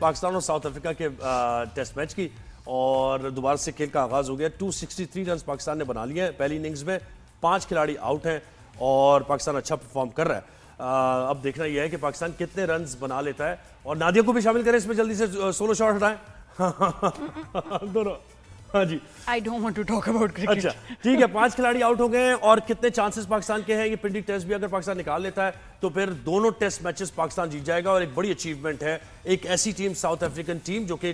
पाकिस्तान और south Africa के test match की और दोबारा से खेल का आगाज हो गया। 263 रन पाकिस्तान ने बना लिए हैं पहली इनिंग्स में। 5 खिलाड़ी आउट हैं और पाकिस्तान अच्छा परफॉर्म कर रहा है। अब देखना यह है कि पाकिस्तान कितने रन बना लेता है। और नादिया को भी शामिल करें इसमें, जल्दी से सोलो शॉट हटाएं दोनों। हाँ जी, I don't want to talk about cricket. अच्छा ठीक है, 5 खिलाड़ी आउट हो गए हैं और कितने चांसेस पाकिस्तान के हैं। ये पिंडी टेस्ट भी अगर पाकिस्तान निकाल लेता है तो फिर दोनों टेस्ट मैचेस पाकिस्तान जीत जाएगा और एक बड़ी अचीवमेंट है। एक ऐसी टीम, साउथ अफ्रीकन टीम, जो कि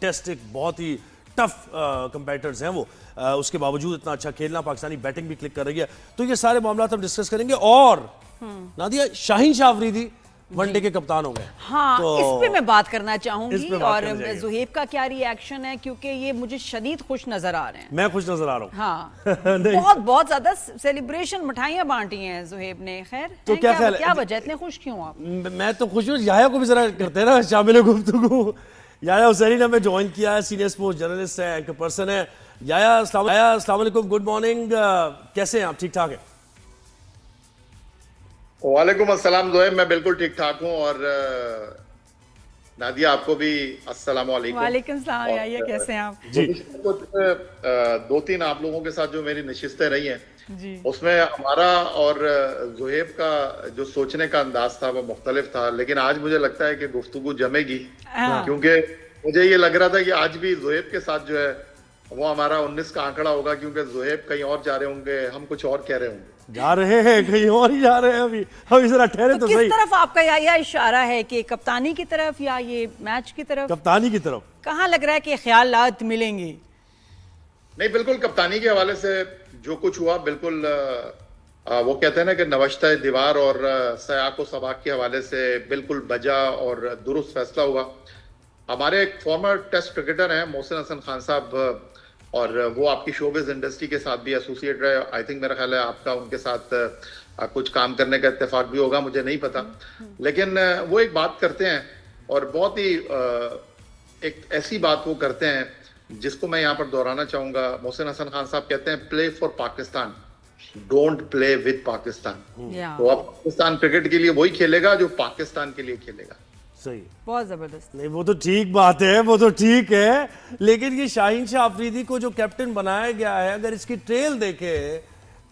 टेस्ट एक बहुत ही टफ कंपेटिटर्स हैं वो, उसके बावजूद इतना अच्छा खेलना, पाकिस्तानी बैटिंग भी क्लिक कर रही है। तो ये सारे मामला हम डिस्कस करेंगे। और नादिया, शाहीन शाह अफरीदी वनडे के कप्तान हो गए। हाँ, तो इस पे मैं बात करना चाहूंगी और करना ज़ुहैब का क्या रिएक्शन है, क्योंकि ये मुझे शदीद खुश नजर आ रहे हैं। मैं खुश नजर आ रहा हूँ। हाँ बहुत ज्यादा सेलिब्रेशन, मिठाइयां बांटी हैं ज़ुहैब ने। खैर तो क्या वजह, इतने खुश क्यों आप? मैं तो खुश हूँ। याया को भी जरा करते हैं ना शामिल गुफ्तगू। याया हुसैनी ने हमें ज्वाइन किया है, सीनियर स्पोर्ट्स जर्नलिस्ट है, एंकर पर्सन है। याया अस्सलाम वालेकुम, गुड मॉर्निंग, कैसे हैं आप? ठीक ठाक है? वालेकुम अस्सलाम ज़ोहैब, मैं बिल्कुल ठीक ठाक हूँ। और नादिया, आपको भी अस्सलाम वालेकुम। वालेकुम सलाम। याया कैसे हैं आप? जी, कुछ 2-3 आप लोगों के साथ जो मेरी नशिस्तें रही हैं जी, उसमें हमारा और ज़ुहैब का जो सोचने का अंदाज था वो मुख्तलिफ था, लेकिन आज मुझे लगता है कि गुफ्तगू जमेगी। हाँ। क्योंकि मुझे ये लग रहा था कि आज भी ज़ुहैब के साथ जो है वो हमारा 19 का आंकड़ा होगा, क्योंकि ज़ुहैब कहीं और जा रहे होंगे, हम कुछ और कह रहे होंगे। जा रहे हैं कहीं और ही जा रहे हैं। अभी जरा ठहरे तो किस सही। तरफ आपका या इशारा है, कि कप्तानी की तरफ या ये मैच की तरफ? कप्तानी की तरफ। कहाँ लग रहा है कि ख्यालात मिलेंगे? नहीं, बिल्कुल कप्तानी के हवाले से जो कुछ हुआ, बिल्कुल वो कहते हैं ना कि नवश्ता दीवार और सयाको सबाक के हवाले से बिल्कुल बजा और दुरुस्त फैसला हुआ। हमारे एक फॉर्मर टेस्ट क्रिकेटर हैं मोहसिन हसन खान साहब, और वो आपकी शोबिज इंडस्ट्री के साथ भी एसोसिएट रहे। आई थिंक मेरा ख्याल है आपका उनके साथ कुछ काम करने का इत्तेफाक भी होगा, मुझे नहीं पता। लेकिन वो एक बात करते हैं और बहुत ही एक ऐसी बात वो करते हैं जिसको मैं यहाँ पर दोहराना चाहूंगा। मोहसिन हसन खान साहब कहते हैं, play for Pakistan, don't play with Pakistan. तो अब पाकिस्तान क्रिकेट के लिए वही खेलेगा जो पाकिस्तान के लिए खेलेगा। सही, बहुत जबरदस्त। नहीं वो तो ठीक बात है, वो तो ठीक है, लेकिन ये शाहीन शाह अफरीदी को जो कैप्टन बनाया गया है, अगर इसकी ट्रेल देखे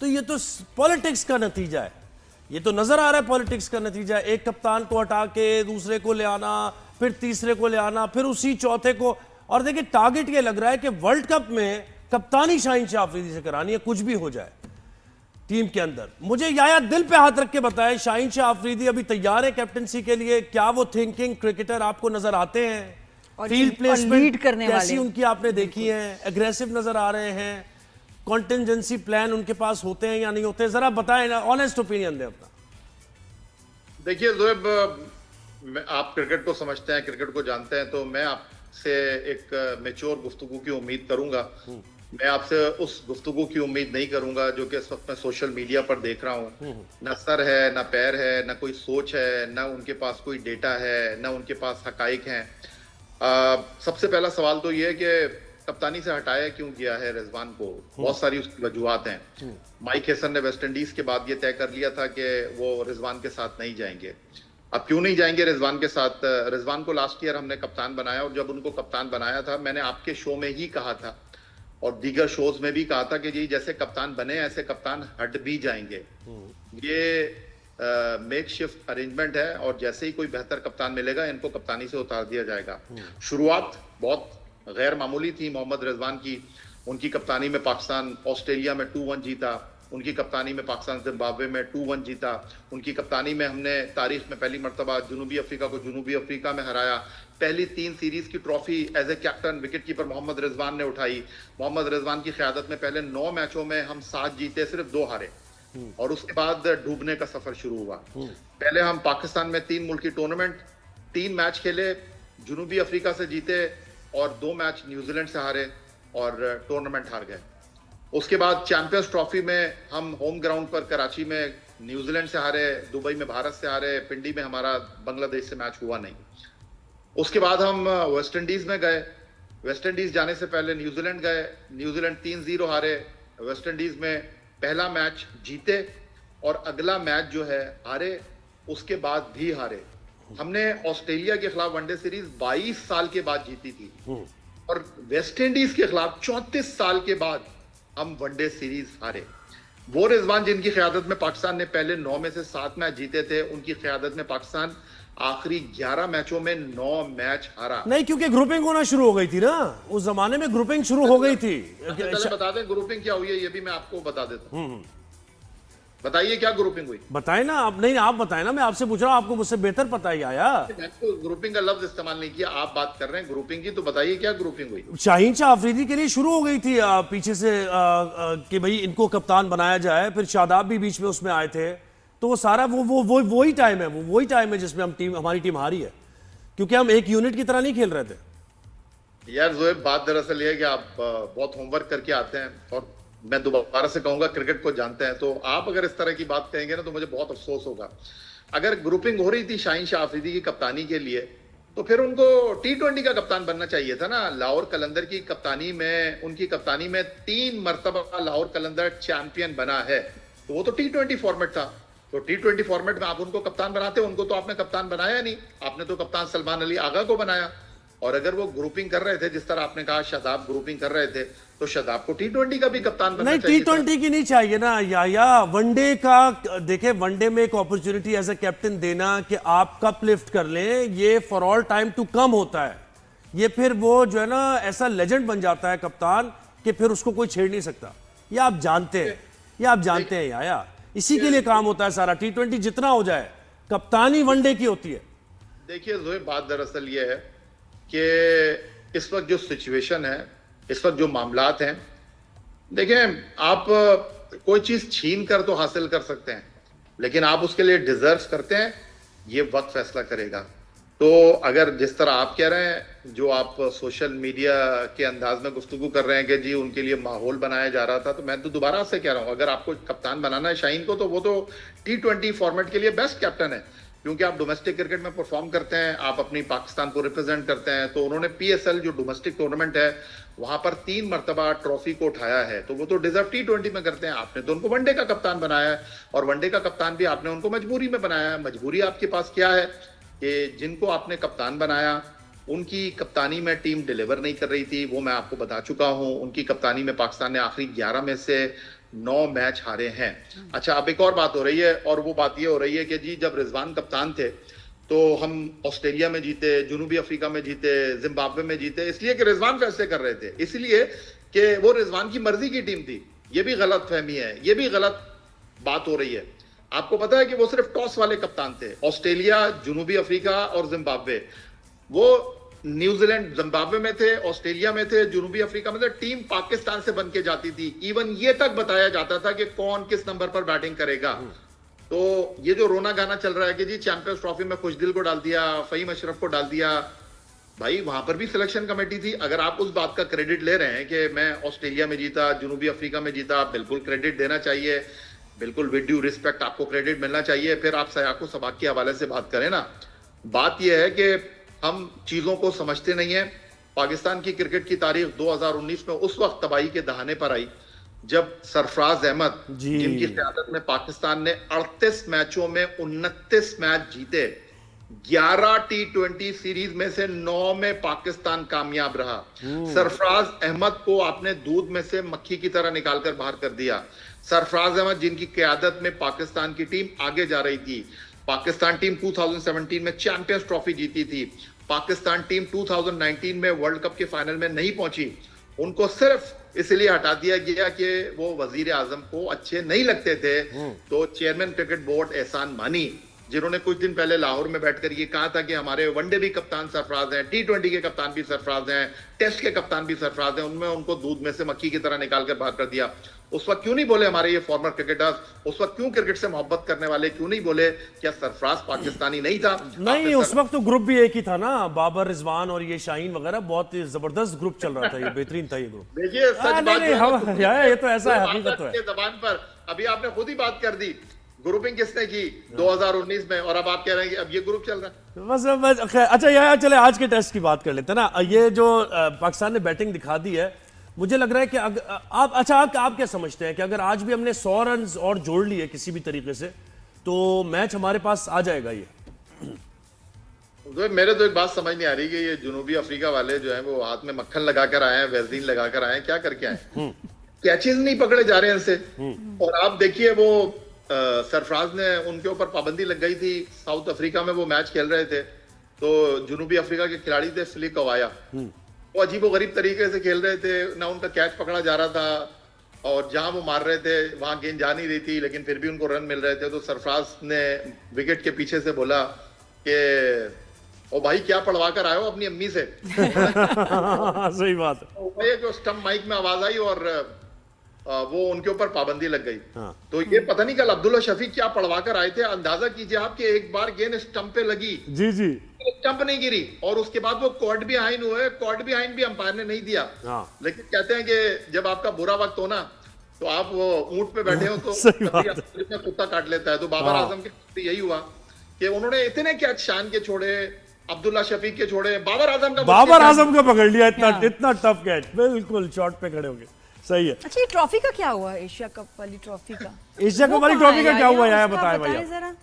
तो ये तो पॉलिटिक्स का नतीजा है। ये तो नजर आ रहा है पॉलिटिक्स का नतीजा है। एक कप्तान को हटा के दूसरे को ले आना, फिर तीसरे को ले आना, फिर उसी चौथे को। और देखिए, टारगेट ये लग रहा है कि वर्ल्ड कप में कप्तानी शाहीन शाह अफरीदी से करानी है, कुछ भी हो जाए टीम के अंदर। मुझे याया दिल पे हाथ रख के बताएं, शाहीन शाह अफरीदी अभी तैयार है कैप्टनसी के लिए? क्या वो थिंकिंग क्रिकेटर आपको नजर आते हैं? फील्ड प्लेसमेंट लीड करने कैसी वाले उनकी आपने देखी है? एग्रेसिव नजर आ रहे हैं? कॉन्टिजेंसी प्लान उनके पास होते हैं या नहीं होते? जरा बताएं ना, ऑनेस्ट ओपिनियन दें अपना। देखिए ज़ोहैब, आप क्रिकेट को समझते हैं, क्रिकेट को जानते हैं, तो मैं आपसे एक मैच्योर गुफ्तगू की उम्मीद करूंगा। मैं आपसे उस गुफ्तगू की उम्मीद नहीं करूंगा जो कि इस वक्त मैं सोशल मीडिया पर देख रहा हूँ। ना सर है, ना पैर है, ना कोई सोच है, ना उनके पास कोई डेटा है, ना उनके पास हकाइक हैं। सबसे पहला सवाल तो ये है कि कप्तानी से हटाया क्यों गया है रिजवान को? बहुत सारी उसकी वजूहत हैं। माइक हेसन ने वेस्ट इंडीज के बाद ये तय कर लिया था कि वो रिजवान के साथ नहीं जाएंगे। अब क्यों नहीं जाएंगे रिजवान के साथ? रिजवान को लास्ट ईयर हमने कप्तान बनाया, और जब उनको कप्तान बनाया था, मैंने आपके शो में ही कहा था और दीगर शोज में भी कहा था कि जी जैसे कप्तान बने ऐसे कप्तान हट भी जाएंगे। ये मेक शिफ्ट अरेंजमेंट है, और जैसे ही कोई बेहतर कप्तान मिलेगा इनको कप्तानी से उतार दिया जाएगा। शुरुआत बहुत गैर मामूली थी मोहम्मद रिजवान की। उनकी कप्तानी में पाकिस्तान ऑस्ट्रेलिया में 2-1 जीता, उनकी कप्तानी में पाकिस्तान जिम्बाब्वे में 2-1 जीता, उनकी कप्तानी में हमने तारीख में पहली मरतबा जनूबी अफ्रीका को जनूबी अफ्रीका में हराया। पहली 3 सीरीज की trophy as a captain wicketkeeper Mohammad Rizwan ने उठाई। मोहम्मद रिजवान की क़यादत में पहले 9 मैचों में हम 7 जीते, सिर्फ 2 हारे, और उसके बाद डूबने का सफर शुरू हुआ। पहले हम पाकिस्तान में 3 मुल्की टूर्नामेंट 3 मैच खेले, जनूबी अफ्रीका से जीते और 2 मैच न्यूजीलैंड से हारे और टूर्नामेंट हार गए। उसके बाद चैंपियंस ट्रॉफी में हम होम ग्राउंड पर कराची में न्यूजीलैंड से हारे, दुबई में भारत से हारे, पिंडी में हमारा बांग्लादेश से मैच हुआ नहीं। उसके बाद हम वेस्ट इंडीज में गए, वेस्ट इंडीज जाने से पहले न्यूजीलैंड गए, न्यूजीलैंड 3-0 हारे। वेस्ट इंडीज में पहला मैच जीते और अगला मैच जो है हारे, उसके बाद भी हारे। हमने ऑस्ट्रेलिया के खिलाफ वनडे सीरीज 22 साल के बाद जीती थी, और वेस्ट इंडीज के खिलाफ 34 साल के बाद हम वनडे सीरीज हारे। वो रिजवान जिनकी क़यादत में पाकिस्तान ने पहले 9 में से 7 मैच जीते थे, उनकी क़यादत में पाकिस्तान आखिरी 11 मैचों में 9 मैच हारा। नहीं, क्योंकि ग्रुपिंग होना शुरू हो गई थी ना, उस जमाने में ग्रुपिंग शुरू हो गई थी। पहले बता दें ग्रुपिंग क्या हुई है, ये भी मैं आपको बता देता हूँ। बताइए क्या ग्रुपिंग हुई। बताए ना आप। नहीं, आप बताए ना, मैं आपसे पूछ रहा हूँ, आपको मुझसे बेहतर पता ही आया। मैंने तो ग्रुपिंग का लफ्ज इस्तेमाल नहीं किया, आप बात कर रहे हैं ग्रुपिंग की, तो बताइए क्या ग्रुपिंग हुई। शाहीन शाह अफरीदी के लिए शुरू हो गई थी पीछे से कि भाई इनको कप्तान बनाया जाए, फिर शादाब भी बीच में उसमें आए थे, तो वो सारा वही टाइम है, वही टाइम है जिसमें हमारी टीम हारी है, क्योंकि हम एक यूनिट की तरह नहीं खेल रहे थे। यार जोएब, बात दरअसल ये है कि आप बहुत होमवर्क करके आते हैं, और मैं दोबारा से कहूंगा क्रिकेट को जानते हैं, तो आप अगर इस तरह की बात कहेंगे ना तो मुझे बहुत अफसोस होगा। अगर ग्रुपिंग हो रही थी शाहीन शाह अफरीदी की कप्तानी के लिए, तो फिर उनको T20 का कप्तान बनना चाहिए था ना। लाहौर कलंदर की कप्तानी में, उनकी कप्तानी में 3 मरतबा लाहौर कलंदर चैंपियन बना है, तो वो तो T20 फॉर्मेट था। तो T20 फॉर्मेट में आप उनको कप्तान बनाते, उनको तो आपने कप्तान बनाया नहीं, आपने तो कप्तान सलमान अली आगा को बनाया। और अगर वो ग्रुपिंग कर रहे थे, जिस तरह आपने कहा शादाब ग्रुपिंग कर रहे थे, तो शादाब को T20 का भी कप्तान बनना नहीं, चाहिए। T20 की नहीं चाहिए ना या वनडे का। देखे, वनडे में एक अपॉर्चुनिटी एज ए कैप्टन देना कि आप कप लिफ्ट कर लें, ये for all time to come होता है। ये फिर वो जो है ना ऐसा लेजेंड बन जाता है कप्तान कि फिर उसको कोई छेड़ नहीं सकता। ये आप जानते हैं, ये आप जानते हैं याया। इसी के लिए काम होता है सारा। T20 जितना हो जाए, कप्तानी वनडे की होती है। देखिए जोए, बात दरअसल ये है कि इस वक्त जो सिचुएशन है, इस वक्त जो मामलात हैं, देखें, आप कोई चीज छीन कर तो हासिल कर सकते हैं, लेकिन आप उसके लिए डिजर्व करते हैं, ये वक्त फैसला करेगा। तो अगर जिस तरह आप कह रहे हैं, जो आप सोशल मीडिया के अंदाज में गुफ्तगू कर रहे हैं कि जी उनके लिए माहौल बनाया जा रहा था, तो मैं तो दोबारा से कह रहा हूं, अगर आपको कप्तान बनाना है शाहीन को, तो वो तो T20 फॉर्मेट के लिए बेस्ट कैप्टन है, क्योंकि आप डोमेस्टिक क्रिकेट में परफॉर्म करते हैं, आप अपनी पाकिस्तान को रिप्रेजेंट करते हैं। तो उन्होंने PSL जो डोमेस्टिक टूर्नामेंट है, वहां पर 3 मरतबा ट्रॉफी को उठाया है, तो वो तो डिजर्व T20 में करते हैं। आपने तो उनको वनडे का कप्तान बनाया है, और वनडे का कप्तान भी आपने उनको मजबूरी में बनाया है। मजबूरी आपके पास क्या है कि जिनको आपने कप्तान बनाया, उनकी कप्तानी में टीम डिलीवर नहीं कर रही थी, वो मैं आपको बता चुका हूं। उनकी कप्तानी में पाकिस्तान ने आखिरी 11 में से 9 मैच हारे हैं। अच्छा, अब एक और बात हो रही है, और वो बात ये हो रही है कि जी जब रिजवान कप्तान थे तो हम ऑस्ट्रेलिया में जीते, जनूबी अफ्रीका में जीते, जिम्बाब्वे में जीते, इसलिए कि रिजवान फैसले कर रहे थे, इसलिए कि वो रिजवान की मर्जी की टीम थी। ये भी गलत फहमी है, ये भी गलत बात हो रही है। आपको पता है कि वो सिर्फ टॉस वाले कप्तान थे, ऑस्ट्रेलिया, जनूबी अफ्रीका और जिम्बाब्वे। वो न्यूजीलैंड, जिम्बाब्वे में थे, ऑस्ट्रेलिया में थे, जनूबी अफ्रीका में थे। टीम पाकिस्तान से बन के जाती थी। इवन ये तक बताया जाता था कि कौन किस नंबर पर बैटिंग करेगा। तो ये जो रोना गाना चल रहा है कि जी चैंपियंस ट्रॉफी में खुशदिल को डाल दिया, फहीम अशरफ को डाल दिया, भाई वहां पर भी सिलेक्शन कमेटी थी। अगर आप उस बात का क्रेडिट ले रहे हैं कि मैं ऑस्ट्रेलिया में जीता, जनूबी अफ्रीका में जीता, बिल्कुल क्रेडिट देना चाहिए, बिल्कुल विद ड्यू रिस्पेक्ट आपको क्रेडिट मिलना चाहिए। फिर आप सयाको सबाक के हवाले से बात करें ना। बात यह है कि हम चीजों को समझते नहीं है। पाकिस्तान की क्रिकेट की तारीख 2019 में उस वक्त तबाही के दहाने पर आई जब सरफराज अहमद, जिनकी क़यादत में पाकिस्तान ने 38 मैचों में 29 मैच जीते, 11 T20 सीरीज में से 9 में पाकिस्तान कामयाब रहा। सरफराज अहमद को आपने दूध में से मक्खी की तरह निकालकर बाहर कर दिया। सरफराज अहमद जिनकी क़यादत में पाकिस्तान की टीम आगे जा रही थी। पाकिस्तान टीम 2017 में चैंपियंस ट्रॉफी जीती थी। पाकिस्तान टीम 2019 में वर्ल्ड कप के फाइनल में नहीं पहुंची। उनको सिर्फ इसलिए हटा दिया गया कि वो वजीर आजम को अच्छे नहीं लगते थे। तो चेयरमैन क्रिकेट बोर्ड एहसान मानी, जिन्होंने कुछ दिन पहले लाहौर में बैठकर ये कहा था कि हमारे वनडे भी कप्तान सरफराज हैं, T20 के कप्तान भी सरफराज हैं, टेस्ट के कप्तान भी सरफराज हैं, उनमें उनको दूध में से मक्खी की तरह निकाल कर बाहर कर दिया। उस वक्त क्यों नहीं बोले हमारे ये फॉर्मर क्रिकेटर्स, उस वक्त क्यों क्रिकेट से मोहब्बत करने वाले क्यों नहीं बोले क्या सरफराज पाकिस्तानी नहीं था? नहीं, उस वक्त तो ग्रुप भी एक ही था ना, बाबर, रिजवान और ये शाहीन वगैरह, बहुत जबरदस्त ग्रुप चल रहा था, ये बेहतरीन था ये ग्रुप। देखिए सच बात ये तो ऐसा है, हकीकत है। जबान पर अभी आपने खुद ही बात कर दी, ग्रुपिंग किसने की 2019 में, और अब आप कह रहे हैं कि अब ये ग्रुप चल रहा है। बस अच्छा यार, चले आज के टेस्ट की बात कर लेते हैं ना। ये जो पाकिस्तान ने बैटिंग दिखा दी है, मुझे लग रहा है कि आप क्या समझते हैं कि अगर आज भी हमने 100 रन और जोड़ लिए किसी भी तरीके से, तो मैच हमारे पास आ जाएगा? ये तो मेरे तो एक बात समझ नहीं आ रही कि ये जनूबी अफ्रीका वाले जो हैं वो हाथ में मक्खन लगा कर आए हैं, वैसलीन लगा कर आए हैं, क्या करके आए हैं? कैचेज नहीं पकड़े जा रहे हैं इनसे। और आप देखिए वो सरफराज ने उनके ऊपर पाबंदी लग गई थी, साउथ अफ्रीका में वो मैच खेल रहे थे, तो जनूबी अफ्रीका के खिलाड़ी थे फिलिक अवाया, वो अजीबो गरीब तरीके से खेल रहे थे, ना उनका कैच पकड़ा जा रहा था, और जहां वो मार रहे थे वहां गेंद जा नहीं रही थी, लेकिन फिर भी उनको रन मिल रहे थे। तो सरफराज ने विकेट के पीछे से बोला कि ओ भाई क्या पढ़वा कर आए हो अपनी अम्मी से। सही बात है। तो ये जो स्टंप माइक में आवाज आई और वो उनके ऊपर पाबंदी लग गई। हाँ। तो ये पता नहीं कल अब्दुल्ला शफीक क्या पढ़वा कर आए थे। अंदाजा कीजिए आप कि एक बार गेंद स्टंप पे लगी, जी जी, स्टंप नहीं गिरी, और उसके बाद वो कॉर्ड बिहाइंड हुए, कॉर्ड बिहाइंड भी अंपायर ने नहीं दिया। हाँ। लेकिन कहते हैं कि जब आपका बुरा वक्त हो ना, तो आप वो ऊंट पे बैठे हो तो सही बात है। कभी कुत्ता काट लेता है। तो बाबर हाँ। आजम के साथ यही हुआ कि उन्होंने इतने कैच शान के छोड़े, अब्दुल्ला शफीक के छोड़े, बाबर आजम का पकड़ लिया, इतना हाँ। इतना टफ कैच, बिल्कुल शॉट पे खड़े हो गए। सही है। अच्छा, ये ट्रॉफी का क्या हुआ, एशिया कप वाली ट्रॉफी का? एशिया कप वो वाली कहाँ ट्रॉफी का है क्या हुआ यार? यार, उसका बताएं भाई आप। जरा।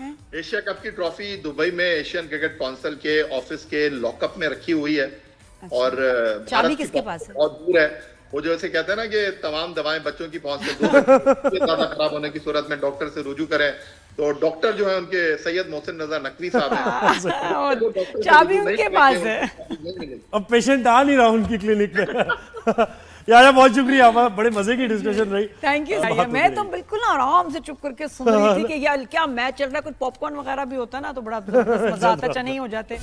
हैं? एशिया कप की ट्रॉफी दुबई में एशियन क्रिकेट काउंसिल के ऑफिस के लॉकअप में रखी हुई है। और चाबी भारत की किसके पास है? बहुत दूर है वो, जो ऐसे कहते हैं ना कि तमाम दवाएं बच्चों की पहुंच से दूर है। ज्यादा खराब होने की सूरत में डॉक्टर से रुजू करें। तो डॉक्टर जो है उनके सैयद मोहसिन रजा नकवी साहब हैं। और वो डॉक्टर से चाबी रुजू नहीं उनके करेंगे, पास उनको है। चाबी नहीं मिलेगी। अब पेशेंट आ नहीं रहा उनकी क्लिनिक में। यार बहुत शुक्रिया, बड़े मजे की डिस्कशन रही। Thank you. बहुत मैं तो बिल्कुल आराम से चुप करके सुन रही थी कि यार क्या मैच चल रहा है, कुछ पॉपकॉर्न वगैरह भी होता ना तो बड़ा मजा आता, चने ही हो जाते।